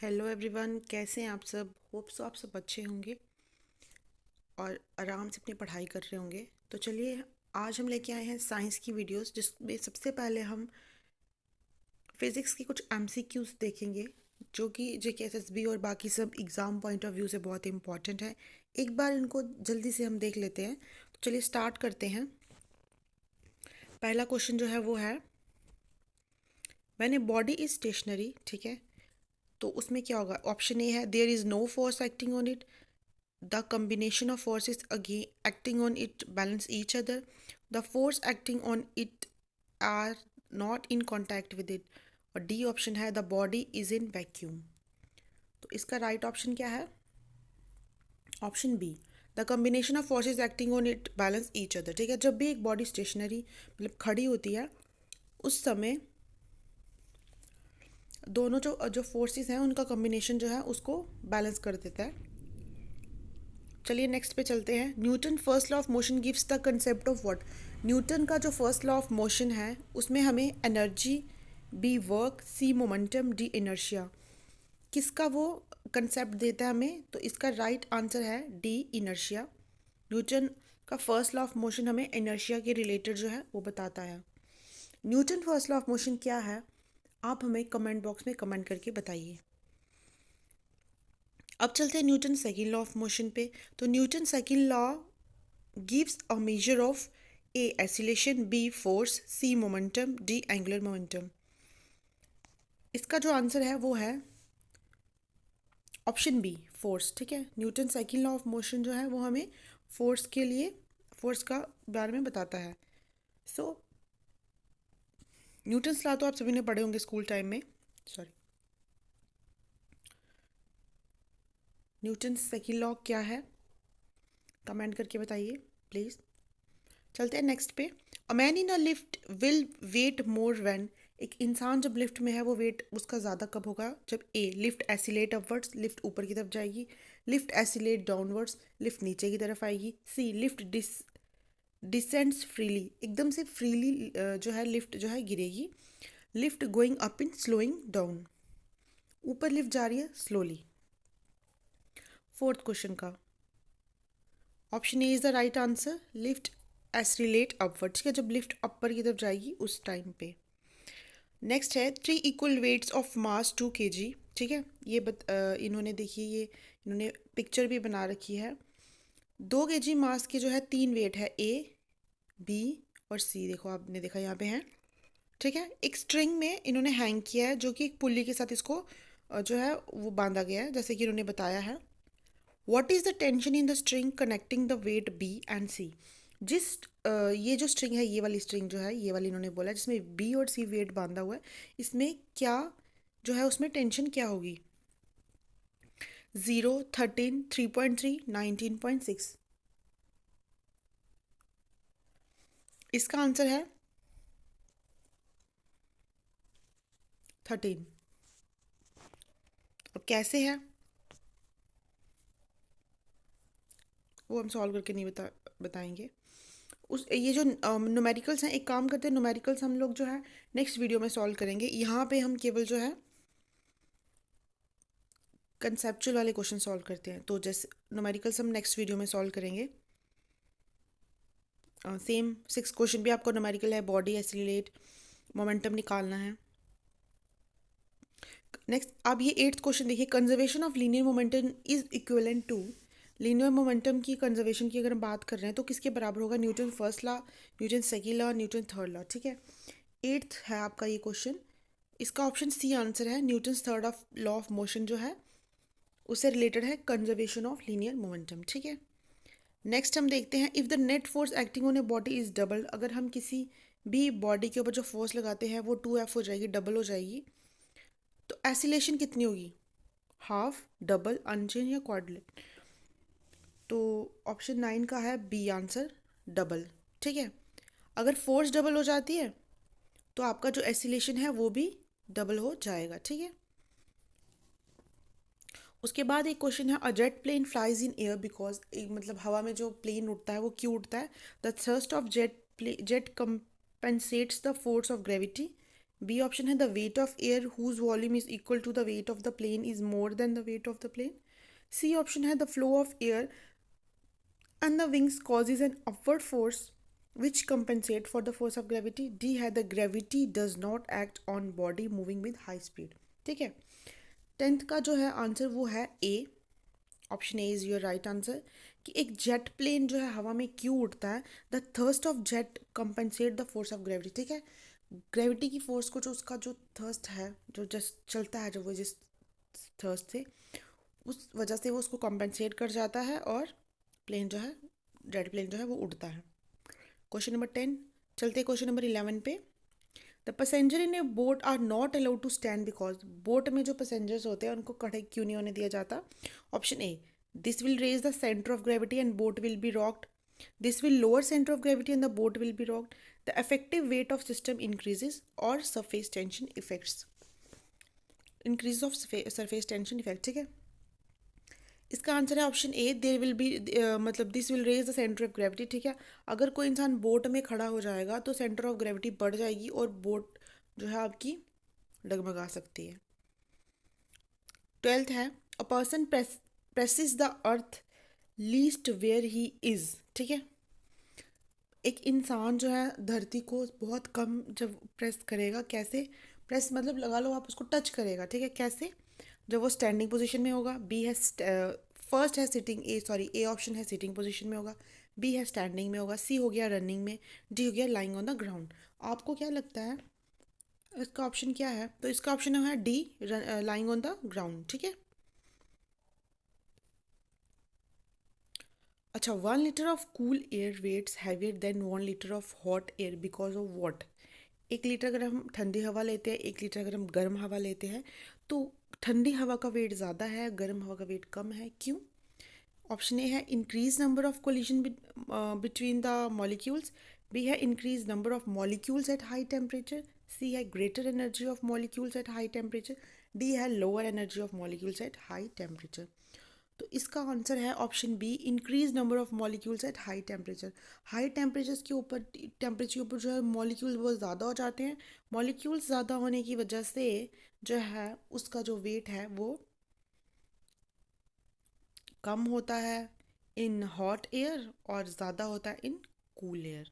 Hello everyone, कैसे हैं आप सब। होप सो आप सब अच्छे होंगे और आराम से अपनी पढ़ाई कर रहे होंगे। तो चलिए, आज हम लेके आए हैं साइंस की वीडियोस, जिसमें सबसे पहले हम फिज़िक्स की कुछ एमसीक्यूज देखेंगे, जो कि जेकेएसएसबी और बाकी सब एग्ज़ाम पॉइंट ऑफ व्यू से बहुत इंपॉर्टेंट है। एक बार इनको जल्दी से हम देख लेते हैं। तो चलिए स्टार्ट करते हैं। पहला क्वेश्चन जो है वो है, when a body is stationary, ठीक है, तो उसमें क्या होगा। ऑप्शन ए है, there is no force acting on it, the combination of forces again acting on it balance each other, the force acting on it are not in contact with it, और D option है, the body is in vacuum. तो इसका right option क्या है? Option B, the combination of forces acting on it balance each other. ठीक है, जब भी एक बॉडी स्टेशनरी मतलब खड़ी होती है, उस समय दोनों जो जो फोर्सेस हैं उनका कम्बिनेशन जो है उसको बैलेंस कर देता है। चलिए नेक्स्ट पे चलते हैं। Newton first law of motion gives the concept of what. Newton का जो फर्स्ट लॉ ऑफ मोशन है उसमें हमें एनर्जी, बी वर्क, सी मोमेंटम, डी इनर्शिया, किसका वो कंसेप्ट देता है हमें। तो इसका राइट आंसर है डी इनर्शिया। न्यूटन का फर्स्ट लॉ ऑफ मोशन हमें इनर्शिया के रिलेटेड जो है वो बताता है। Newton first law of motion क्या है, आप हमें कमेंट बॉक्स में कमेंट करके बताइए। अब चलते हैं Newton second law of motion पे। तो Newton second law gives a measure of A acceleration, B force, C momentum, D angular momentum। इसका जो आंसर है वो है ऑप्शन बी, फोर्स। ठीक है, Newton second law of motion जो है वो हमें फोर्स के लिए फोर्स का बारे में बताता है। सो न्यूटन्स लॉ तो आप सभी ने पढ़े होंगे स्कूल टाइम में। सॉरी, न्यूटन सेकंड लॉ क्या है, कमेंट करके बताइए प्लीज़। चलते हैं नेक्स्ट पे। A man in a lift will weigh more when. एक इंसान जब लिफ्ट में है वो वेट उसका ज़्यादा कब होगा, जब ए लिफ्ट एसिलेट अपवर्ड्स, लिफ्ट ऊपर की तरफ जाएगी, लिफ्ट एसिलेट डाउनवर्ड्स, लिफ्ट नीचे की तरफ आएगी, सी लिफ्ट डिसेंड्स फ्रीली, एकदम से फ्रीली जो है लिफ्ट जो है गिरेगी, lift going up in slowing down, ऊपर लिफ्ट जा रही है स्लोली। फोर्थ क्वेश्चन का option A is the right answer, lift oscillate upwards, ठीक है, जब लिफ्ट अपर की तरफ जाएगी उस टाइम पे। नेक्स्ट है, three equal weights of mass 2 kg। ठीक है, ये इन्होंने देखिए, ये इन्होंने पिक्चर भी बना रखी है। 2 kg मास के जो है 3 वेट है, ए, बी और सी। देखो, आपने देखा यहाँ पे है। ठीक है, एक स्ट्रिंग में इन्होंने हैंग किया है, जो कि एक पुल्ली के साथ इसको जो है वो बांधा गया है, जैसे कि इन्होंने बताया है। What is the tension in the string connecting the weight B and C. जिस ये जो स्ट्रिंग है, ये वाली स्ट्रिंग जो है, ये वाली इन्होंने बोला है, जिसमें बी और सी वेट बांधा हुआ है, इसमें क्या जो है उसमें टेंशन क्या होगी। 0, 13, 3.3, 19.6। इसका आंसर है 13। अब कैसे है वो हम सॉल्व करके नहीं बताएंगे। उस ये जो न्यूमेरिकल्स हैं, एक काम करते हैं, न्यूमेरिकल्स हम लोग जो है नेक्स्ट वीडियो में सॉल्व करेंगे। यहाँ पे हम केवल जो है कंसेप्चुअल वाले क्वेश्चन सॉल्व करते हैं। तो जैसे न्यूमेरिकल्स हम नेक्स्ट वीडियो में सॉल्व करेंगे। सेम 6 क्वेश्चन भी आपको न्यूमेरिकल है, बॉडी एसिलेट मोमेंटम निकालना है। नेक्स्ट, अब ये 8th क्वेश्चन देखिए, conservation of linear momentum is equivalent to. Linear momentum की कंजर्वेशन की अगर हम बात कर रहे हैं तो किसके बराबर होगा, Newton first law, Newton second law, Newton third law. ठीक है, 8th है आपका ये क्वेश्चन। इसका ऑप्शन सी आंसर है। Newton third of law of motion जो है उससे रिलेटेड है कंजर्वेशन ऑफ लीनियर मोमेंटम। ठीक है, नेक्स्ट हम देखते हैं, if the net force acting on A body is double. अगर हम किसी भी बॉडी के ऊपर जो फोर्स लगाते हैं वो 2F हो जाएगी, डबल हो जाएगी, तो एसिलेशन कितनी होगी, हाफ, डबल, अनचेंज या क्वाड्रेट। तो ऑप्शन 9 का है बी आंसर, डबल। ठीक है, अगर फोर्स डबल हो जाती है तो आपका जो एसिलेशन है वो भी डबल हो जाएगा। ठीक है, उसके बाद एक क्वेश्चन है, a jet plane flies in air because, मतलब हवा में जो प्लेन उड़ता है वो क्यों उड़ता है। The thrust of jet compensates the force of gravity, B option है the weight of air whose volume is equal to the weight of the plane is more than the weight of the plane. C option है the flow of air and the wings causes an upward force which compensate for the force of gravity। D है the gravity does not act on body moving with high speed। ठीक है, 10th का जो है answer वो है A. Option A is your right answer कि एक जेट प्लेन जो है हवा में क्यों उड़ता है। The thrust of jet compensate the force of gravity. ठीक है, ग्रेविटी की फोर्स को जो उसका जो थर्स्ट है जो जस्ट चलता है जो वो जिस थर्स्ट से उस वजह से वो उसको कंपनसेट कर जाता है और प्लेन जो है जेट प्लेन जो है वो उड़ता है। क्वेश्चन नंबर 10 चलते क्वेश्चन नंबर 11 पे। The passenger in a boat are not allowed to stand because boat में जो पैसेंजर्स होते हैं उनको खड़े क्यों नहीं होने दिया जाता। Option A this will raise the centre of gravity and boat will be rocked. This will lower centre of gravity and the boat will be rocked. The effective weight of system increases और surface tension effects increase of surface tension effect. ठीक है, इसका answer है option A there will be मतलब this will raise the centre of gravity. ठीक है, अगर कोई इंसान बोट में खड़ा हो जाएगा तो सेंटर ऑफ ग्रेविटी बढ़ जाएगी और बोट जो है आपकी डगमगा सकती है। 12th है a person presses the earth least where he is. ठीक है, एक इंसान जो है धरती को बहुत कम जब प्रेस करेगा, कैसे प्रेस मतलब लगा लो आप उसको टच करेगा। ठीक है, कैसे, जब वो स्टैंडिंग पोजीशन में होगा। बी है फर्स्ट है सिटिंग, ए ऑप्शन है सिटिंग पोजीशन में होगा। बी है स्टैंडिंग में होगा। सी हो गया रनिंग में। डी हो गया लाइंग ऑन द ग्राउंड। आपको क्या लगता है इसका ऑप्शन क्या है? तो इसका ऑप्शन है D lying on the ground. ठीक है, अच्छा 1 litre of cool air weighs heavier than 1 litre of hot air because of what. 1 litre अगर हम ठंडी हवा लेते हैं, 1 लीटर अगर हम गर्म हवा लेते हैं तो ठंडी हवा का वेट ज़्यादा है, गर्म हवा का वेट कम है। क्यों? ऑप्शन ए है increase number of collision between the molecules. B है increase number of molecules at high temperature. C है greater energy of molecules at high temperature. D है lower energy of molecules at high temperature. तो इसका answer है option B increase number of molecules at high temperature. High temperature के ऊपर जो है molecules बहुत ज़्यादा हो जाते हैं। मॉलिक्यूल्स ज़्यादा होने की वजह से जो है उसका जो वेट है वो कम होता है इन हॉट एयर और ज़्यादा होता है इन कूल एयर।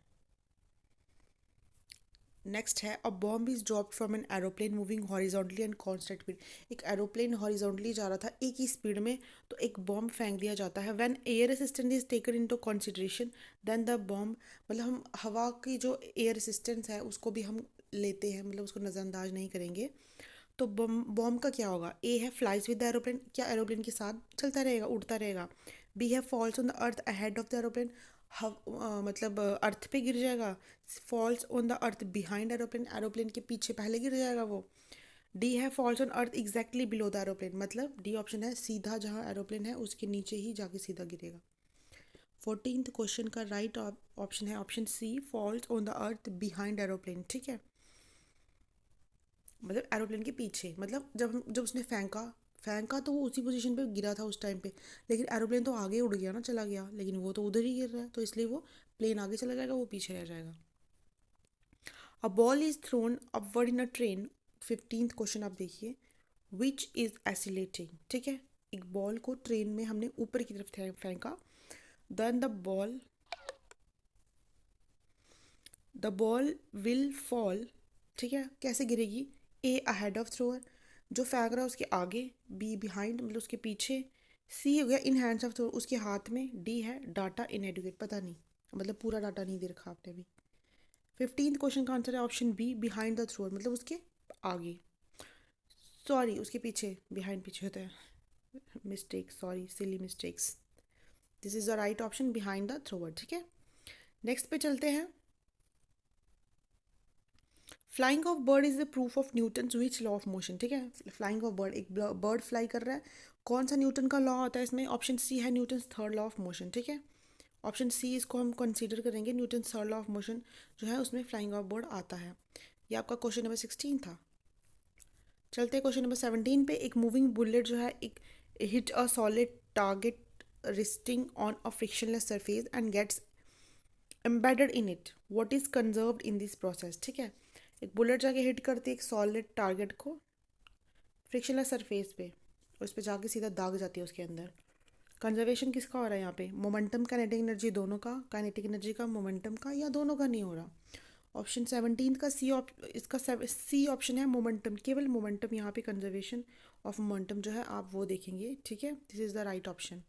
नेक्स्ट है a bomb is dropped from an aeroplane moving horizontally and constant speed. एक एरोप्लेन हॉरिजॉन्टली जा रहा था एक ही स्पीड में, तो एक बॉम्ब फेंक दिया जाता है। When air resistance is taken into consideration then the bomb, मतलब हम हवा की जो एयर रेसिस्टेंस है उसको भी हम लेते हैं, मतलब उसको नज़रअंदाज नहीं करेंगे। तो बॉम्ब का क्या होगा? ए है फ्लाइज विद द एरोप्लेन, क्या एरोप्लेन के साथ चलता रहेगा, उड़ता रहेगा। बी है false on the earth ahead of the aeroplane, मतलब अर्थ पे गिर जाएगा। False on the earth behind aeroplane, aeroplane के पीछे पहले गिर जाएगा वो। डी है falls on earth exactly below the aeroplane, मतलब डी ऑप्शन है सीधा जहाँ एरोप्लेन है उसके नीचे ही जाके सीधा गिरेगा। 14th क्वेश्चन का राइट ऑप्शन है option C falls on the earth behind aeroplane. ठीक है, मतलब एरोप्लेन के पीछे, मतलब जब उसने फेंका फेंका तो वो उसी पोजीशन पे गिरा था उस टाइम पे, लेकिन एरोप्लेन तो आगे उड़ गया ना, चला गया, लेकिन वो तो उधर ही गिर रहा है, तो इसलिए वो प्लेन आगे चला जाएगा, वो पीछे रह जाएगा। A ball is throne upward in a train. 15th question आप देखिए, विच इज एसिलेटिंग। ठीक है, एक बॉल को ट्रेन में हमने ऊपर की तरफ फेंका, then the ball will fall. ठीक है, कैसे गिरेगी? ए अहेड ऑफ थ्रोअर, जो फेंक रहा है उसके आगे। बी बिहाइंड, मतलब उसके पीछे। सी हो गया इन हैंड्स ऑफ थ्रोअर, उसके हाथ में। डी है डाटा इनएडुकेट, पता नहीं, मतलब पूरा डाटा नहीं दे रखा आपने अभी। 15th क्वेश्चन का आंसर है option be behind the thrower, मतलब उसके आगे, सॉरी उसके पीछे, बिहाइंड पीछे होता है, mistake, sorry silly mistakes. This is the right option behind the thrower. ठीक है, नेक्स्ट पे चलते हैं। Flying of bird is the proof of Newton which law of motion. ठीक है, फ्लाइंग ऑफ बर्ड, एक बर्ड फ्लाई कर रहा है, कौन सा न्यूटन का लॉ होता है इसमें? ऑप्शन सी है Newton third law of motion. ठीक है, ऑप्शन सी इसको हम कंसीडर करेंगे, Newton third law of motion जो है उसमें फ्लाइंग ऑफ बर्ड आता है। ये आपका क्वेश्चन नंबर 16 था। चलते हैं क्वेश्चन नंबर 17 पे। एक मूविंग बुलेट जो है एक hit a solid target resting on a frictionless surface and gets embedded in it, what is conserved in this process. ठीक है, एक बुलेट जाके हिट करती है एक सॉलिड टारगेट को फ्रिक्शनलेस सरफेस पे, और उस पर जाके सीधा दाग जाती है उसके अंदर। कंजर्वेशन किसका हो रहा है यहाँ पे? मोमेंटम, काइनेटिक एनर्जी दोनों का, काइनेटिक एनर्जी का, मोमेंटम का, या दोनों का नहीं हो रहा। ऑप्शन 17 का सी इसका सी ऑप्शन है मोमेंटम, केवल मोमेंटम। यहाँ पे कंजर्वेशन ऑफ मोमेंटम जो है आप वो देखेंगे, ठीक है। This is the right option.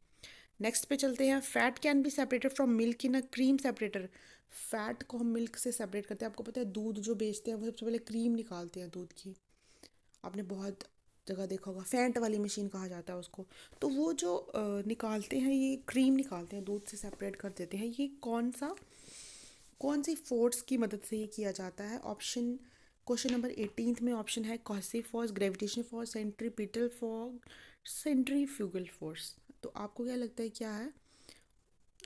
Next पे चलते हैं। Fat can be separated from milk in a cream separator. Fat को हम मिल्क से सेपरेट करते हैं। आपको पता है दूध जो बेचते हैं वो सबसे पहले क्रीम निकालते हैं दूध की, आपने बहुत जगह देखा होगा, फैंट वाली मशीन कहा जाता है उसको। तो वो जो निकालते हैं, ये क्रीम निकालते हैं दूध से सेपरेट कर देते हैं, ये कौन सी फोर्स की मदद से ये किया जाता है? ऑप्शन क्वेश्चन नंबर 18 में ऑप्शन है cohesive force, gravitational force, centripetal force, centrifugal force. तो आपको क्या लगता है क्या है?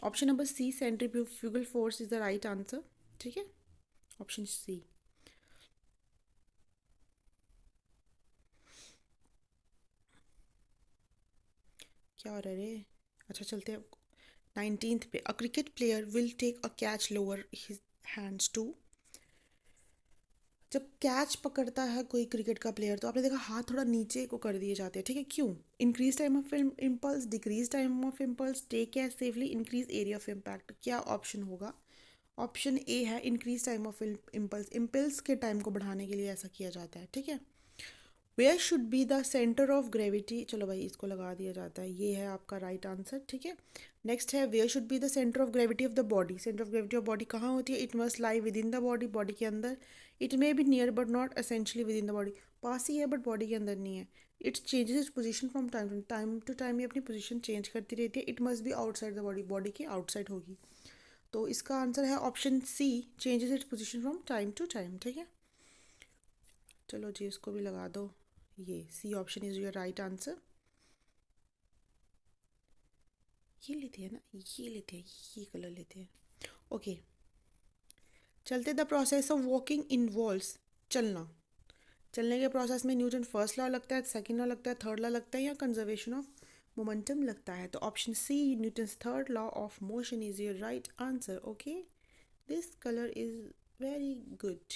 Option number C, centrifugal force is the right answer, ठीक है। Option C. क्या हो रहा है रे? अच्छा चलते हैं 19th पे। A cricket player will take a catch lower his hands to. जब कैच पकड़ता है कोई क्रिकेट का प्लेयर तो आपने देखा हाथ थोड़ा नीचे को कर दिए जाते हैं, ठीक है। क्यों? Increase time of impulse, decrease time of impulse, take catch safely, increase area of impact. क्या ऑप्शन होगा? ऑप्शन ए है increase time of impulse. Impulse के टाइम को बढ़ाने के लिए ऐसा किया जाता है, ठीक है। Where should be the centre of gravity, चलो भाई इसको लगा दिया जाता है, ये है आपका राइट आंसर, ठीक है। नेक्स्ट है where should be the centre of gravity of the body. Centre of gravity of body कहाँ होती है? It must lie within the body, body के अंदर। It may be near but not essentially within the body, पास ही है but body के अंदर नहीं है। It changes its position from time to time, ये अपनी पोजीशन चेंज करती रहती है। It must B outside the body, body के आउटसाइड होगी। तो इसका आंसर है option C, changes its position from time to time, ठीक है। चलो जी इसको भी लगा दो, ये C option is your right answer. ये लेते हैं ना, ये लेते हैं, ये कलर लेते हैं, ओके। चलते। The process of walking involves, चलना। चलने के प्रोसेस में न्यूटन फर्स्ट लॉ लगता है, सेकंड लॉ लगता है, थर्ड लॉ लगता है, या कंजर्वेशन ऑफ मोमेंटम लगता है? तो option C, Newton's third law of motion is your right answer, okay. This colour is very good,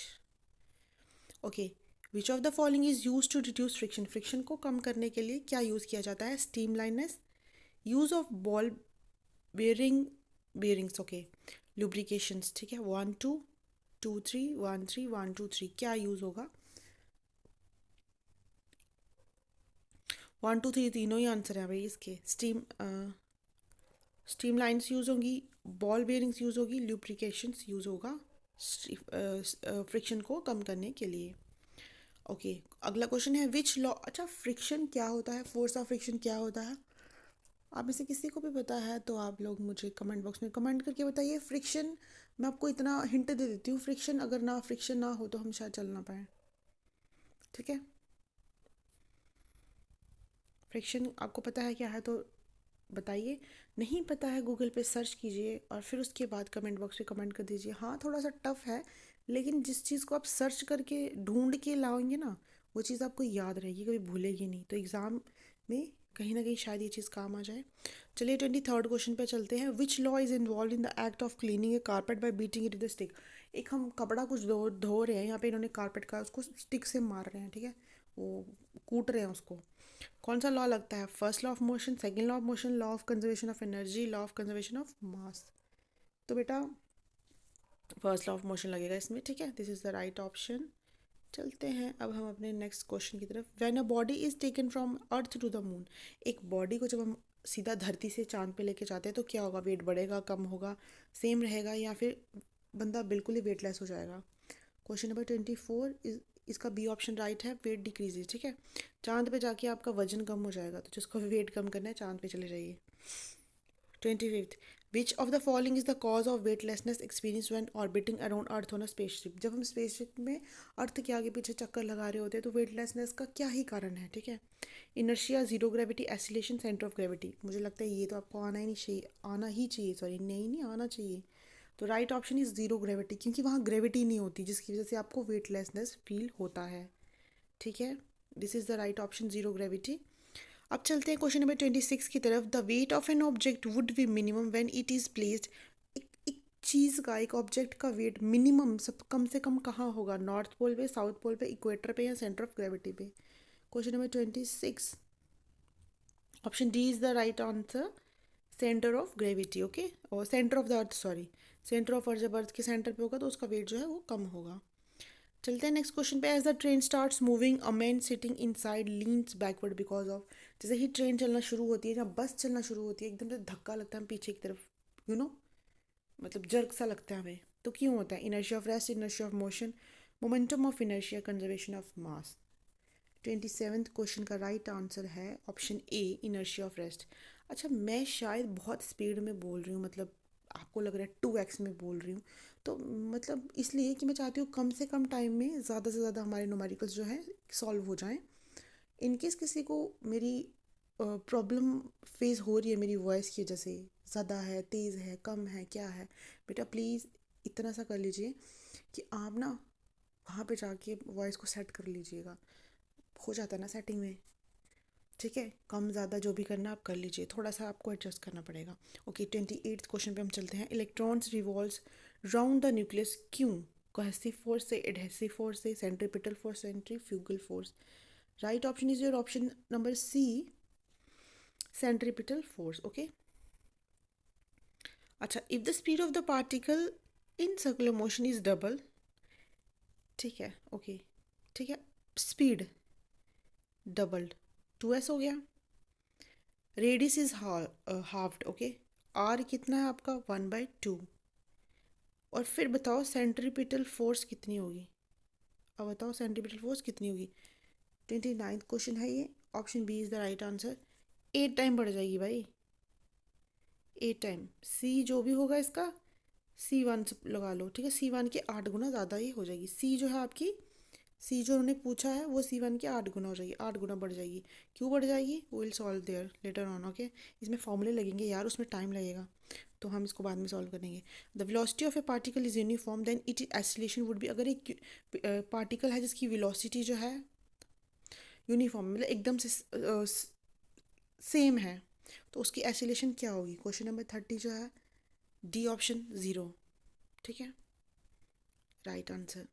okay. Which of the following is use to reduce friction. Friction को कम करने के लिए क्या use किया जाता है? Streamlineness, use of ball bearings, okay, lubrications, ठीक है। 1 2 2 3 1 3 1 2 3 क्या यूज़ होगा? 1 2 3 तीनों ही आंसर है भाई इसके। स्टीम लाइन्स यूज़ होंगी, बॉल बेयरिंग्स यूज़ होगी, लुब्रिकेशंस यूज़ होगा फ्रिक्शन को कम करने के लिए, ओके। अगला क्वेश्चन है विच लॉ, अच्छा फ्रिक्शन क्या होता है, फोर्स ऑफ फ्रिक्शन क्या होता है? आप में से किसी को भी पता है तो आप लोग मुझे कमेंट बॉक्स में कमेंट करके बताइए। फ्रिक्शन, मैं आपको इतना हिंट दे देती हूँ, फ्रिक्शन अगर ना फ्रिक्शन ना हो तो हम शायद चल ना पाए, ठीक है। फ्रिक्शन आपको पता है क्या है तो बताइए, नहीं पता है गूगल पे सर्च कीजिए और फिर उसके बाद कमेंट बॉक्स में कमेंट कर दीजिए। हाँ थोड़ा सा टफ है, लेकिन जिस चीज़ को आप सर्च करके ढूंढ के लाओगे ना वो चीज़ आपको याद रहेगी, कभी भूलेगी नहीं। तो एग्ज़ाम में कहीं ना कहीं शायद ये चीज़ काम आ जाए। चलिए 23rd क्वेश्चन पे चलते हैं। Which law is involve in the act of cleaning A carpet bye beating it with stick. एक हम कपड़ा कुछ धो धो रहे हैं, यहाँ पे इन्होंने कारपेट का उसको स्टिक से मार रहे हैं, ठीक है, वो कूट रहे हैं उसको। कौन सा लॉ लगता है? First law of motion, second law of motion, law of conservation of energy, law of conservation of mass. तो बेटा फर्स्ट लॉ ऑफ मोशन लगेगा इसमें, ठीक है। This is the right option. चलते हैं अब हम अपने नेक्स्ट क्वेश्चन की तरफ। When a body is taken from earth to the moon, एक बॉडी को जब हम सीधा धरती से चांद पे लेके जाते हैं तो क्या होगा? वेट बढ़ेगा, कम होगा, सेम रहेगा, या फिर बंदा बिल्कुल ही वेटलेस हो जाएगा? क्वेश्चन नंबर 24 इज, इसका बी ऑप्शन राइट है, वेट डिक्रीजेज, ठीक है। चांद पे जाके आपका वजन कम हो जाएगा, तो जिसको वेट कम करना है चांद पे चले जाइए। 25th, which of the following is the cause of weightlessness experience when orbiting around earth on a spaceship. जब हम स्पेसशिप में अर्थ के आगे पीछे चक्कर लगा रहे होते हैं तो वेटलेसनेस का क्या ही कारण है, ठीक है। Inertia, zero gravity, acceleration, centre of gravity. मुझे लगता है ये तो आपको आना ही नहीं चाहिए, आना ही चाहिए, सॉरी नहीं आना चाहिए। तो right option is zero gravity, क्योंकि वहाँ ग्रेविटी नहीं होती जिसकी वजह से आपको वेटलेसनेस फील होता है, ठीक है। This is the right option, zero gravity. अब चलते हैं क्वेश्चन नंबर 26 की तरफ। The weight of an object would be minimum when it is placed, एक चीज़ का, एक ऑब्जेक्ट का वेट मिनिमम सब कम से कम कहाँ होगा? नॉर्थ पोल पे, साउथ पोल पे, इक्वेटर पे या सेंटर ऑफ ग्रेविटी पे? Question number 26, option D is the right answer, centre of gravity. Okay, और centre of the earth, sorry, centre of earth जब अर्थ के सेंटर पे होगा तो उसका वेट जो है वो कम होगा। चलते हैं नेक्स्ट क्वेश्चन पे। As the train starts moving a man sitting inside leans backward because of. जैसे ही ट्रेन चलना शुरू होती है, जब बस चलना शुरू होती है, एकदम से धक्का लगता है हम पीछे की तरफ, यू नो, मतलब जर्क सा लगता है हमें। तो क्यों होता है? Inertia of rest, inertia of motion, momentum of inertia, conservation of mass. 27th question का राइट आंसर है option A, inertia of rest. अच्छा, मैं शायद बहुत स्पीड में बोल रही हूँ, मतलब आपको लग रहा है 2x में बोल रही हूँ, तो मतलब इसलिए कि मैं चाहती हूँ कम से कम टाइम में ज़्यादा से ज़्यादा हमारे न्यूमेरिकल्स जो हैं सॉल्व हो जाएं। इनकेस किसी को मेरी प्रॉब्लम फेस हो रही है मेरी वॉइस की वजह से, ज़्यादा है, तेज़ है, कम है, क्या है, बेटा प्लीज़ इतना सा कर लीजिए कि आप ना वहाँ पे जाके वॉइस को सेट कर लीजिएगा। हो जाता है ना सेटिंग में, ठीक है? कम ज़्यादा जो भी करना आप कर लीजिए, थोड़ा सा आपको एडजस्ट करना पड़ेगा। ओके, 28th क्वेश्चन पे हम चलते हैं। Electrons revolves round the nucleus क्यों? कोहेसिव फोर्स से, एडहेसिव फोर्स से, centripetal force, centrifugal force. Right option is your option number C, centripetal force. Okay, अच्छा, if the speed of the particle in circular motion is double, ठीक है, okay, ठीक है, speed doubled, 2s हो गया। Radius is halved, okay, R कितना है आपका? 1/2। और फिर बताओ सेंट्रीपिटल फोर्स कितनी होगी? अब बताओ सेंट्रीपिटल फोर्स कितनी होगी? 29th क्वेश्चन है ये, option B is the right answer. 8 time बढ़ जाएगी भाई, 8 टाइम। सी जो भी होगा इसका, C1 लगा लो, ठीक है, C1 के 8 गुना ज़्यादा ही हो जाएगी। सी जो है आपकी, सी जो उन्होंने पूछा है वो C1 के 8 गुना हो जाएगी, 8 गुना बढ़ जाएगी। क्यों बढ़ जाएगी? वो will solve their later on. Okay, इसमें फॉर्मूले लगेंगे यार, उसमें टाइम लगेगा, तो हम इसको बाद में सॉल्व करेंगे। The velocity of a particle is uniform then it acceleration would be. अगर एक पार्टिकल है जिसकी वेलोसिटी जो है यूनिफॉर्म, मतलब एकदम से सेम है, तो उसकी एक्सीलरेशन क्या होगी? क्वेश्चन नंबर 30 जो है, डी ऑप्शन 0, ठीक है, right answer.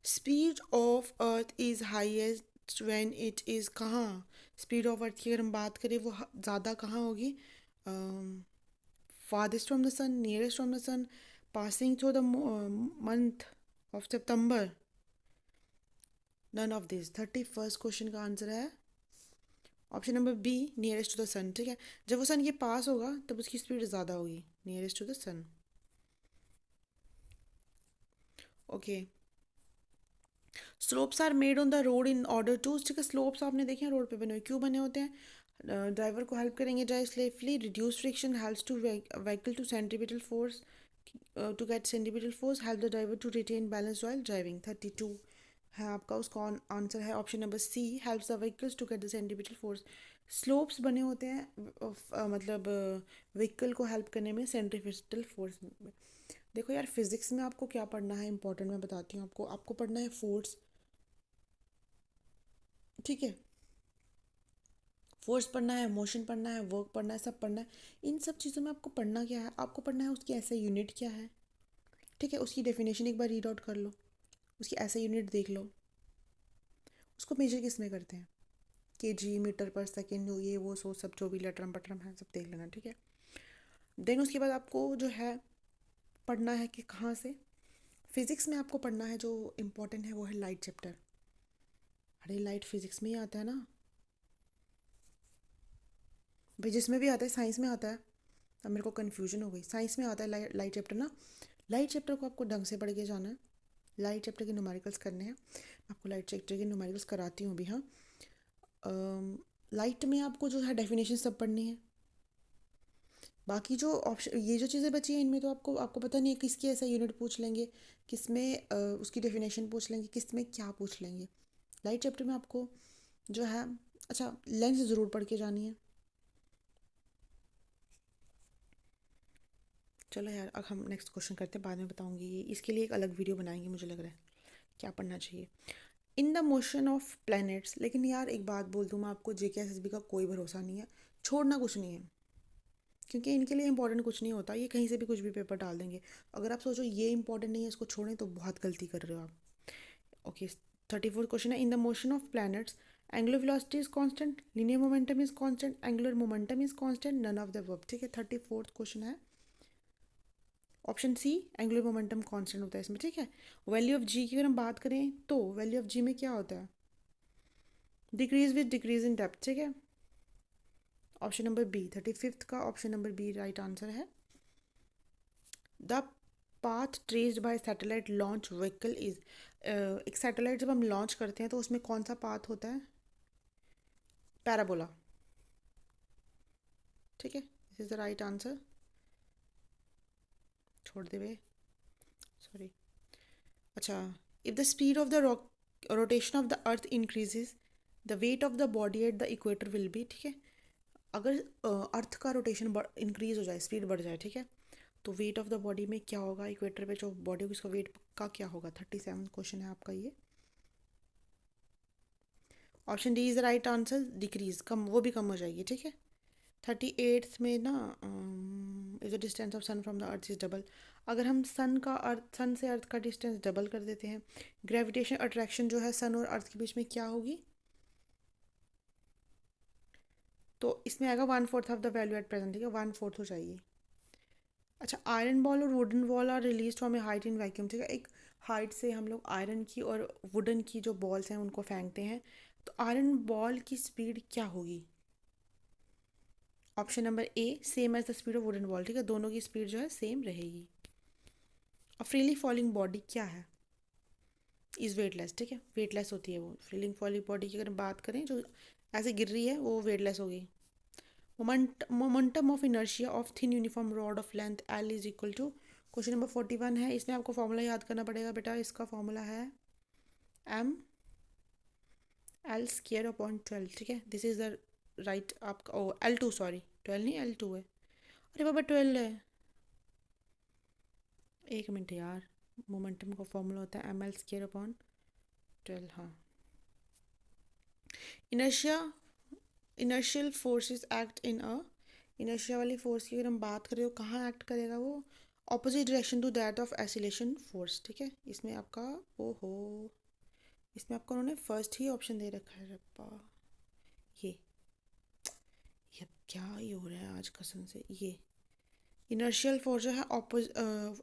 Speed of earth is highest when it is कहाँ? स्पीड ऑफ अर्थ की अगर हम बात करें वो ज़्यादा कहाँ होगी? farthest from the sun, nearest from the sun, passing through the month of September, none of these। 31st question का आंसर है option number B, nearest to the sun. ठीक है, जब वो सन के पास होगा तब उसकी स्पीड ज़्यादा होगी, nearest to the sun. Okay, slopes are made on the road in order to, ठीक है, स्लोप्स आपने देखे हैं रोड पे बने हुए, क्यों बने होते हैं? ड्राइवर को हेल्प करेंगे drive safely, reduce friction, helps to vehicle to centripetal force, to get centripetal force, help the driver to retain balance while driving. 32 है आपका, उसका आंसर है option number C, helps the vehicles to get the centripetal force. Slopes बने होते हैं मतलब vehicle को help करने में सेंट्रीपिटल फोर्स में। देखो यार, फिजिक्स में आपको क्या पढ़ना है इंपॉर्टेंट, मैं बताती हूँ आपको। आपको पढ़ना है फोर्स, ठीक है, फोर्स पढ़ना है, मोशन पढ़ना है, वर्क पढ़ना है, सब पढ़ना है। इन सब चीज़ों में आपको पढ़ना क्या है? आपको पढ़ना है उसकी ऐसा यूनिट क्या है, ठीक है, उसकी डेफिनेशन एक बार रीड आउट कर लो, उसकी ऐसा यूनिट देख लो, उसको मेजर किस में करते हैं, केजी, मीटर पर सेकेंड, ये वो सो सब जो भी लेटरम पटरम है सब देख लेना, ठीक है। देन उसके बाद आपको जो है पढ़ना है कि कहाँ से, फिज़िक्स में आपको पढ़ना है जो इम्पोर्टेंट है वो है लाइट चैप्टर। अरे लाइट फिज़िक्स में ही आता है ना भाई, जिसमें भी आता है, साइंस में आता है। अब मेरे को कन्फ्यूजन हो गई, साइंस में आता है लाइट चैप्टर ना। लाइट चैप्टर को आपको ढंग से पढ़ के जाना है, लाइट चैप्टर के न्यूमेरिकल्स करने हैं। मैं आपको लाइट चैप्टर के न्यूमेरिकल्स कराती हूँ भी, हाँ। लाइट में आपको जो है डेफिनेशन सब पढ़नी है। बाकी जो ऑप्शन, ये जो चीज़ें बची हैं इनमें तो आपको आपको पता नहीं है किसकी ऐसा यूनिट पूछ लेंगे, किस में उसकी डेफिनेशन पूछ लेंगे, किस में क्या पूछ लेंगे। लाइट चैप्टर में आपको जो है, अच्छा, लेंस ज़रूर पढ़ के जानी है। चलो यार, अब हम नेक्स्ट क्वेश्चन करते हैं, बाद में बताऊंगी ये, इसके लिए एक अलग वीडियो बनाएंगे, मुझे लग रहा है क्या पढ़ना चाहिए। इन द मोशन ऑफ प्लैनेट्स, लेकिन यार एक बात बोल दूँ मैं आपको, JKSSB का कोई भरोसा नहीं है, छोड़ना कुछ नहीं है, क्योंकि इनके लिए इंपॉर्टेंट कुछ नहीं होता, ये कहीं से भी कुछ भी पेपर डाल देंगे। अगर आप सोचो ये इंपॉर्टेंट नहीं है, इसको छोड़ें, तो बहुत गलती कर रहे हो आप। ओके, 34 क्वेश्चन है, in the motion of planets angular velocity is constant, linear momentum is constant, angular momentum is constant, none of the above. ठीक है, 34th क्वेश्चन है option C, angular momentum constant होता है इसमें। ठीक है, वैल्यू ऑफ जी की अगर हम बात करें तो वैल्यू ऑफ जी में क्या होता है, decreases with decreases in depth. ठीक है, ऑप्शन नंबर बी, 35th का option number B right answer है। The path traced by satellite launch vehicle is, एक सैटेलाइट जब हम लॉन्च करते हैं तो उसमें कौन सा पाथ होता है, पैराबोला। ठीक है, this is the right answer. छोड़ दे बे, सॉरी। अच्छा, if the speed of the rotation of the earth increases the weight of the body at the equator will be. ठीक है, अगर अर्थ का रोटेशन इंक्रीज हो जाए, स्पीड बढ़ जाए, ठीक है, तो वेट ऑफ द बॉडी में क्या होगा, इक्वेटर पे जो बॉडी होगी उसका वेट का क्या होगा। 37 क्वेश्चन है आपका ये। Option D is the right answer, decreases, कम, वो भी कम हो जाएगी। ठीक है, 38th में ना, is the distance of sun from the earth is double. अगर हम सन से अर्थ का डिस्टेंस डबल कर देते हैं, ग्रेविटेशन अट्रैक्शन जो है सन और अर्थ के बीच में क्या होगी, तो इसमें आएगा 1/4 of the value at present. ठीक है, 1/4 हो जाएगी। अच्छा, आयरन बॉल और wooden ball are release from a height in vacuum. ठीक है, एक हाइट से हम लोग आयरन की और वुडन की जो बॉल्स हैं उनको फेंकते हैं, तो आयरन बॉल की स्पीड क्या होगी। Option number A, same as the speed of wooden ball. ठीक है, दोनों की स्पीड जो है सेम रहेगी। और फ्रीली फॉलिंग बॉडी क्या है, इज़ वेटलेस। ठीक है, वेटलेस होती है वो। फ्रीली फॉलिंग बॉडी की अगर बात करें जो ऐसे गिर रही है वो वेटलेस होगी। Momentum of inertia of thin uniform rod of length L is equal to, question number 41 है, इसमें आपको फॉर्मूला याद करना पड़ेगा बेटा। इसका फॉर्मूला है एम एल स्क्वायर अपॉन 12। ठीक है, दिस इज द राइट आपका, ओ L2, सॉरी 12 नहीं L2 है। अरे बाबा 12 है, एक मिनट यार, मोमेंटम का फॉर्मूला होता है एम एल स्क्वायर अपॉन 12। हाँ, inertia, inertial forces act in a, inertia वाली फोर्स की अगर हम बात करें तो कहाँ एक्ट करेगा वो, opposite direction to that of acceleration force. ठीक है, इसमें आपका, ओहो, इसमें आपको उन्होंने फर्स्ट ही ऑप्शन दे रखा है रप्पा। ये ये क्या ही हो रहा है आज कसम से। ये इनर्शियल फोर्स जो है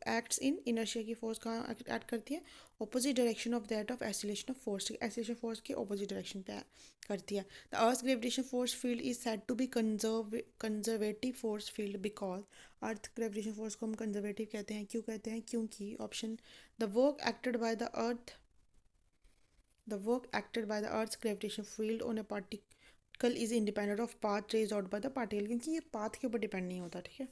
एक्ट्स इन, इनर्शिया की फोर्स कहाँ एक्ट करती है, opposite direction of that of acceleration of force. Acceleration force के ऑपोजिट डायरेक्शन पे करती है। The earth gravitation force field is said to be conservative force field because, earth gravitation force को हम कंजर्वेटिव कहते हैं, क्यों कहते हैं, क्योंकि option, the work acted by the earth, the work acted by the earth gravitation field on A particle is independent of path traced out by the particle, क्योंकि ये पाथ के ऊपर डिपेंड नहीं होता। ठीक है,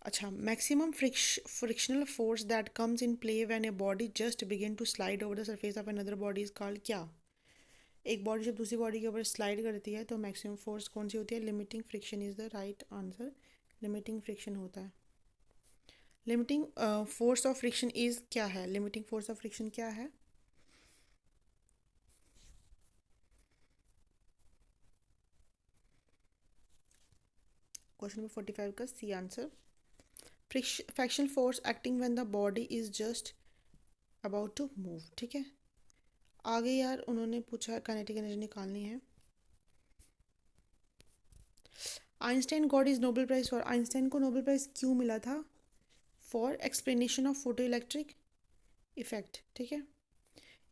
अच्छा, maximum frictional force that comes in play when a body just begin to slide over the surface of another body is called क्या। एक बॉडी जब दूसरी बॉडी के ऊपर स्लाइड करती है तो मैक्सिमम फोर्स कौन सी होती है, limiting friction is the right answer. Limiting friction होता है। Limiting force of friction is क्या है, लिमिटिंग फोर्स ऑफ फ्रिक्शन क्या है, क्वेश्चन नंबर 45 का C answer. Frictional force acting when the body is just about to move. ठीक है, आगे यार उन्होंने पूछा काइनेटिक एनर्जी निकालनी है। Einstein got is Nobel prize for, Einstein को नोबेल प्राइज क्यों मिला था, for explanation of photo electric effect. ठीक है,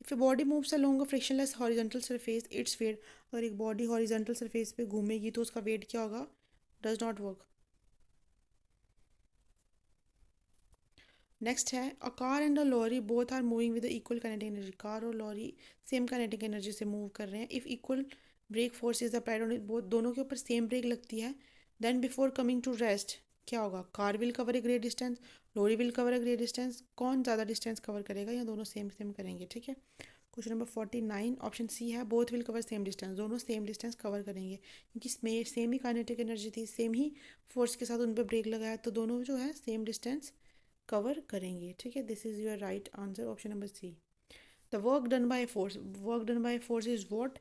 if a body moves along a frictionless horizontal surface its weight, अगर एक बॉडी हॉरिजॉन्टल सरफेस पे घूमेगी तो उसका वेट क्या होगा, डज नॉट वर्क। नेक्स्ट है, a car and a lorry both are moving with equal kinetic energy, car और लॉरी सेम काइनेटिक एनर्जी से मूव कर रहे हैं। If equal brake force is applied on it, दोनों के ऊपर सेम ब्रेक लगती है, then before coming to rest क्या होगा, car will cover a great distance, lorry will cover a great distance, कौन ज़्यादा डिस्टेंस कवर करेगा, या दोनों सेम सेम करेंगे। ठीक है, क्वेश्चन नंबर 49 ऑप्शन सी है, both will cover same distance, दोनों सेम डिस्टेंस कवर करेंगे, क्योंकि सेम ही काइनेटिक एनर्जी थी, सेम ही फोर्स के साथ उन पर ब्रेक लगाया, तो दोनों जो है सेम डिस्टेंस कवर करेंगे। ठीक है, this is your right answer, option number C. The work done by force, work done by force is what,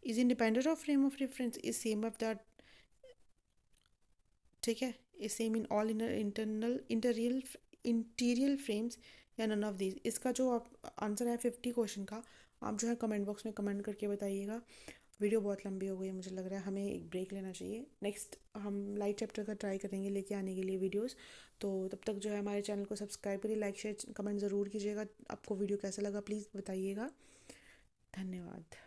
is independent of frame of reference, is same of that, ठीक है, A same in all internal inertial frames या none of these. इसका जो आप answer है 50 question का, आप जो है कमेंट बॉक्स में कमेंट करके बताइएगा। वीडियो बहुत लंबी हो गई है, मुझे लग रहा है हमें एक ब्रेक लेना चाहिए। नेक्स्ट हम लाइट चैप्टर का ट्राई करेंगे लेके आने के लिए वीडियोस। तो तब तक जो है हमारे चैनल को सब्सक्राइब करिए, लाइक शेयर कमेंट ज़रूर कीजिएगा। आपको वीडियो कैसा लगा प्लीज़ बताइएगा। धन्यवाद।